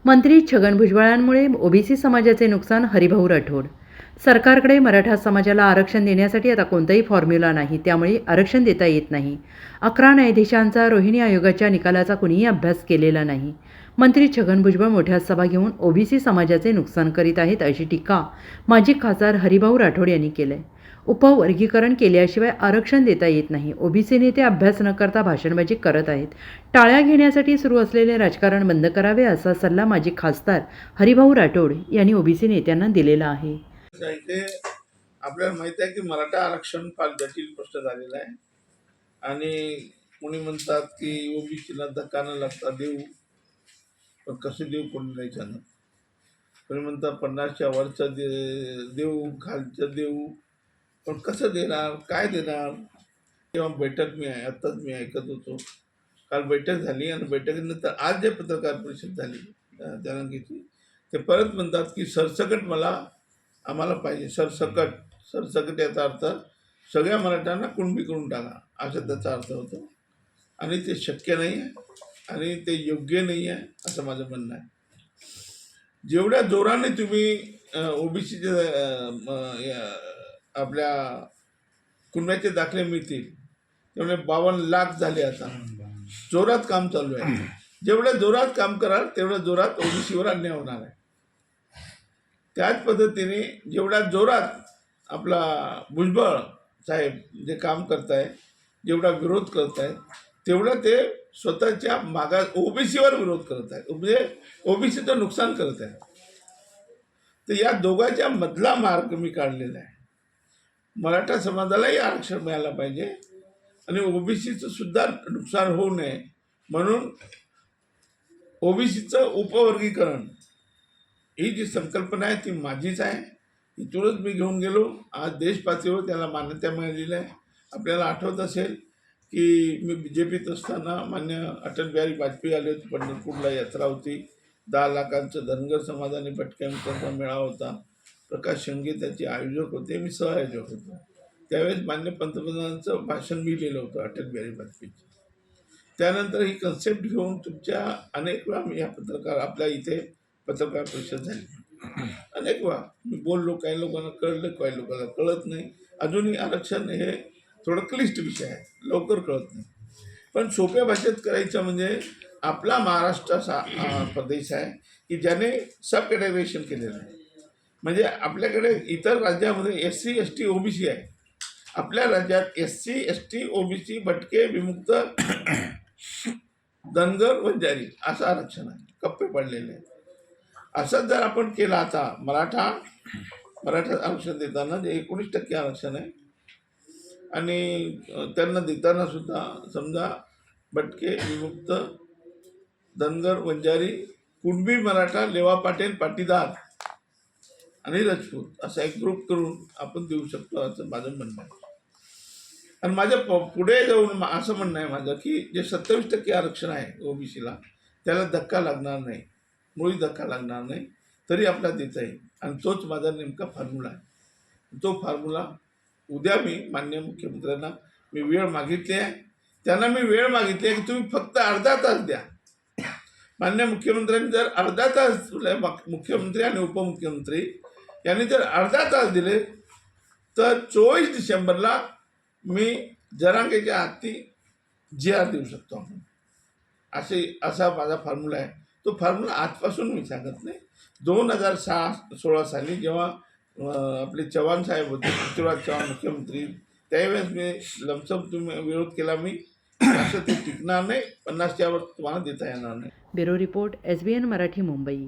मंत्री छगन भुजबळांमुळे ओबीसी समाजाचे नुकसान, हरिभाऊ राठोड. सरकारकडे मराठा समाजाला आरक्षण देण्यासाठी आता कोणताही फॉर्म्युला नाही, त्यामुळे आरक्षण देता येत नाही. 11 न्यायाधीशांचा रोहिणी आयोगाच्या निकालाचा कुणीही अभ्यास केलेला नाही. मंत्री छगन भुजबळ मोठ्या सभा घेऊन ओबीसी समाजाचे नुकसान करीत आहेत, अशी टीका माजी खासदार हरिभाऊ राठोड यांनी केली. उपवर्गीकरण केल्याशिवाय आरक्षण देता येत नाही. ओबीसी नेते अभ्यास न करता भाषणबाजी करत आहेत. टाळ्या घेण्यासाठी सुरू असलेले राजकारण बंद करावे, असा सल्ला माजी खासदार हरिभाऊ राठोड यांनी ओबीसी नेत्यांना दिलेला आहे. आपल्याला माहिती आहे की मराठा आरक्षण फार जटिल प्रश्न झालेला आहे आणि कोणी म्हणतात की ओबीसीला धक्का न लागता देऊ, पण कसं देऊ कोणी नाही सांगत. कोणी म्हणतात 50च्या वरचं देऊ, खालचं देऊ, पण कसं देणार, काय देणार. तेव्हा बैठक आत्ताच मी ऐकत होतो, काल बैठक झाली आणि बैठकीनंतर आज जे पत्रकार परिषद झाली त्यानंतरची, ते परत म्हणतात की सरसकट आम्हाला पाहिजे. सरसकट याचा अर्थ सगळ्या मराठ्यांना कुणबी करून टाका, असा त्याचा अर्थ होतो आणि ते शक्य नाही आहे आणि ते योग्य नाही आहे असं माझं म्हणणं आहे. जेवढ्या जोराने तुम्ही ओबीसीचे आपल्या कुणब्याचे दाखले मिळतील तेवढे 52 लाख झाले. आता जोरात काम चालू आहे. जेवढ्या जोरात काम कराल तेवढ्या जोरात ओबीसीवर अन्याय होणार आहे. त्याच पद्धतीने जेवढ्या जोरात आपला भुजबळ साहेब जे काम करत आहे, जेवढा विरोध करत आहे, तेवढं ते स्वतःच्या ओबीसीवर विरोध करत आहे, म्हणजे ओबीसीचं नुकसान करत आहे. तर या दोघांच्या मधला मार्ग मी काढलेला आहे. मराठा समाजालाही आरक्षण मिळायला पाहिजे आणि ओबीसीचं सुद्धा नुकसान होऊ नये म्हणून ओबीसीचं उपवर्गीकरण ही जी संकल्पना आहे ती माझीच आहे. इथूनच मी घेऊन गेलो. आज देश पातळीवर त्याला मान्यता मिळालेली आहे. आपल्याला आठवत असेल की मी BJPत असताना मान्य अटल बिहारी वाजपेयी आले होते. पंढरपूरला यात्रा होती. 10 लाखांचं धनगर समाज आणि भटक्यांचा मेळावा होता. प्रकाश शंगे त्याचे आयोजक होते, मी सहआयोजक होतो. त्यावेळेस मान्य पंतप्रधानांचं भाषण मी लिहिलं होतं अटल बिहारी वाजपेयीचं. त्यानंतर ही कन्सेप्ट घेऊन तुमच्या अनेक वेळा मी आपल्या इथे पत्रकार परिषद झाली. अनेक वेळा मी बोललो. काही लोकांना कळलं, काही लोकांना कळत नाही. अजूनही आरक्षण हे थोडं क्लिष्ट विषय आहे, लवकर कळत नाही. पण सोप्या भाषेत करायचं म्हणजे आपला महाराष्ट्र असा प्रदेश आहे की ज्याने सब कॅटेगरायझेशन केलेलं आहे. म्हणजे आपल्याकडे इतर राज्यामध्ये SC ST OBC आहे. आपल्या राज्यात SC ST OBC भटके, विमुक्त, धनगर, वंजारी असं आरक्षण आहे, कप्पे पडलेले आहेत. असंच जर आपण केलं, आता मराठा आरक्षण देताना जे 19% आरक्षण आहे आणि त्यांना देताना सुद्धा समजा भटके, विमुक्त, धनगर, वंजारी, कुणबी, मराठा, लेवा पाटील, पाटीदार आणि राजपूत असा एक ग्रुप करून आपण देऊ शकतो असं माझं म्हणणं आहे. आणि माझ्या पुढे जाऊन असं म्हणणं आहे माझं की जे 27% आरक्षण आहे ओबीसीला, त्याला धक्का लागणार नाही, मुळी धक्का लागणार नाही, तरी आपल्याला देता येईल. आणि तोच माझा नेमका फॉर्म्युला आहे. तो फॉर्म्युला उद्या मी माननीय मुख्यमंत्र्यांना मी वेळ मागितली आहे. त्यांना मी वेळ मागितली आहे की तुम्ही फक्त अर्धा तास द्या. माननीय मुख्यमंत्र्यांनी जर अर्धा तास, मुख्यमंत्री आणि उपमुख्यमंत्री यांनी जर अर्धा तास दिले तर 24 डिसेंबरला मी जरांगेच्या हाती GR देऊ शकतो आपण. असा माझा फॉर्म्युला आहे. तो फॉर्म्युला आजपासून मी सांगत नाही. 2016 साली जेव्हा आपले चव्हाण साहेब होते, पृथ्वीराज चव्हाण मुख्यमंत्री, त्यावेळेस मी लमसम विरोध केला. मी असं ते टिकणार नाही, 50च्या वर तुम्हाला देता येणार नाही. Bureau report, SBN Marathi, Mumbai.